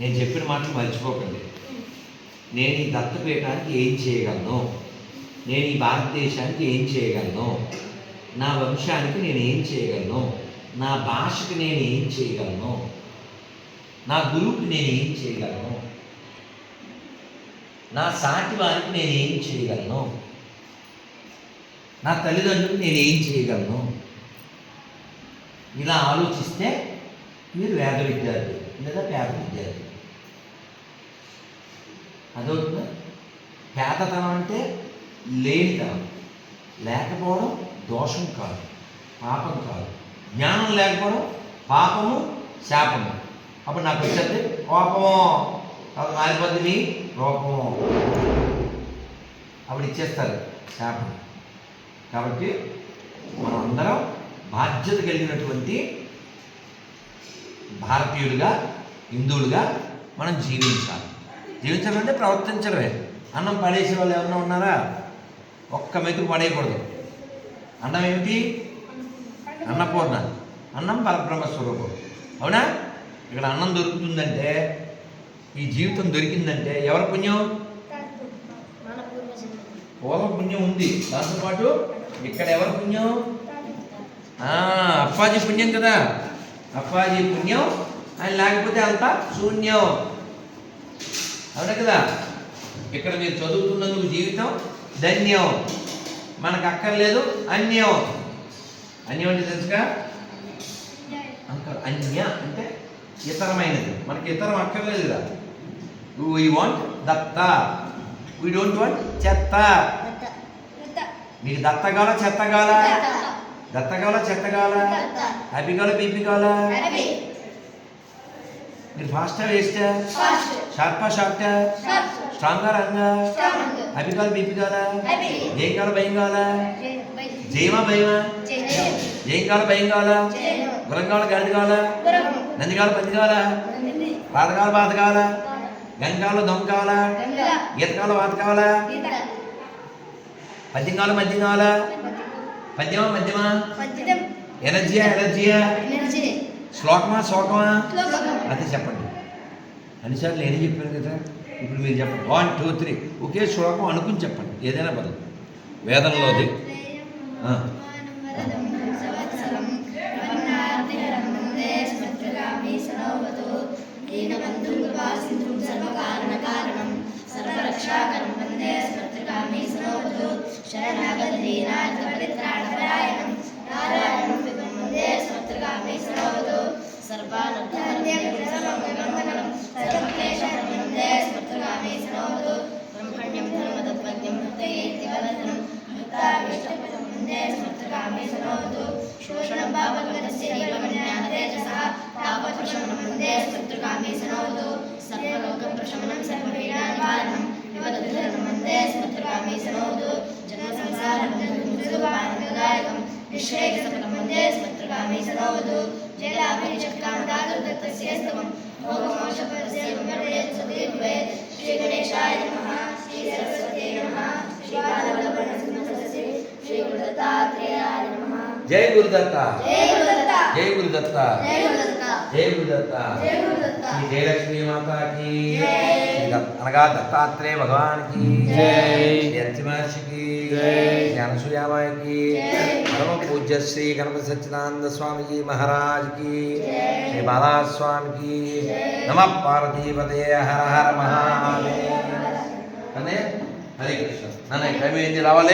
నేను చెప్పిన మాటలు మర్చిపోకండి. నేను ఈ దత్తపీఠానికి ఏం చేయగలను, నేను ఈ భారతదేశానికి ఏం చేయగలను, నా వంశానికి నేను ఏం చేయగలను, నా భాషకి నేను ఏం చేయగలను, నా గురువుకి నేను ఏం చేయగలను, నా సాటి వారికి నేను ఏం చేయగలను, నా తల్లిదండ్రులకు నేను ఏం చేయగలను. ఇలా ఆలోచిస్తే మీరు వేద విద్యార్థి లేదా పేద విద్యార్థి. అదవుతుందా? పేదతనం అంటే లేనితనం, లేకపోవడం దోషం కాదు, పాపం కాదు. జ్ఞానం లేకపోవడం పాపము, శాపము. అప్పుడు నాకు వచ్చేది కోపము, అప్పుడు మారిపోద్ది మీ రూపము, అప్పుడు ఇచ్చేస్తారు శాపం. కాబట్టి మనం అందరం బాధ్యత కలిగినటువంటి భారతీయులుగా, హిందువులుగా మనం జీవించాలి. జీవించాలంటే ప్రవర్తించడమే. అన్నం పడేసే వాళ్ళు ఎవరన్నా ఉన్నారా? ఒక్క మెతుకు పడేయకూడదు. అన్నం ఏమిటి? అన్నపూర్ణ. అన్నం పరబ్రహ్మ స్వరూపం. అవునా? ఇక్కడ అన్నం దొరుకుతుందంటే, ఈ జీవితం దొరికిందంటే ఎవరి పుణ్యం? పూర్వ పుణ్యం ఉంది. దాంతోపాటు ఇక్కడ ఎవరి పుణ్యం? అప్పాజీ పుణ్యం కదా. అప్పాజీ పుణ్యం ఆయన లేకపోతే అంతా శూన్యం. అవునా కదా? ఇక్కడ మీరు చదువుతున్నందుకు జీవితం ధన్యం. మనకు అక్కర్లేదు అన్యం. అన్యం అంటే తెలుసుగా? అంటారు అన్య అంటే ఇతరమైనది. మనకి ఇతరం అక్కర్లేదు కదా. We want Datta, we don't want చెత్త. మీకు దత్త కావాలా చెత్త కావాలా? దత్త కావాలా చెత్త కావాలా? హ్యాపీ కావాలా బీపీ కావాలా? మీరు ఫాస్టా వేస్టా? షార్పా షార్టా? స్ట్రాంగా రాంగా? హ్యాపీ కావాలా బీపీ కావాలా? ఏం కావాలా భయం కావాలా? జయమా భయమా? ఏం కావాలా భయం కావాలా? గురం కావాలా గడిది కావాలా? నంది కావాలా పంది కావాలా? బాధ కావాలా బాధ కావాలా? గంగ కావాలా దొంగ కావాలా? ఈత కావాలా వాత కావాలా? పద్యం కావాలా మద్యం కావాలా? పద్యమా మద్యమా? ఎనర్జీయా ఎనర్జీయా? శ్లోకమా శోకమా? అది చెప్పండి. అన్నిసార్లు నేనే చెప్పాను కదా. ఇప్పుడు మీరు చెప్పండి. 1 2 3 ఒకే శ్లోకం అనుకుని చెప్పండి. ఏదైనా పదం వేదంలోది. శ్రీ గణేశాయ నమః, శ్రీ సరస్వతి నమః, శ్రీ శ్రీ గురుదత్తాత్రేయాయ నమః. జై గురుదత్త, జై గురుదత్త, జై గురుదత్త, జై గురుదత్త, జై గురుదత్త, జై గురుదత్త. శ్రీ జయలక్ష్మీ మాతాకి జై. అనగా దత్తాత్రేయ భగవానికి జై. యతి మహర్షికి జై. జ్ఞానసూయామాయకి జై. పరమ పూజ్య శ్రీ గణపతి సచ్చిదానంద స్వామిజీ మహారాజ్కి జై. శ్రీ బాలాస్వామికి నమః పార్వతీపతే హర హర మహాదేవ. హరే కృష్ణ. నాన్న టైం ఏంది రావాలి.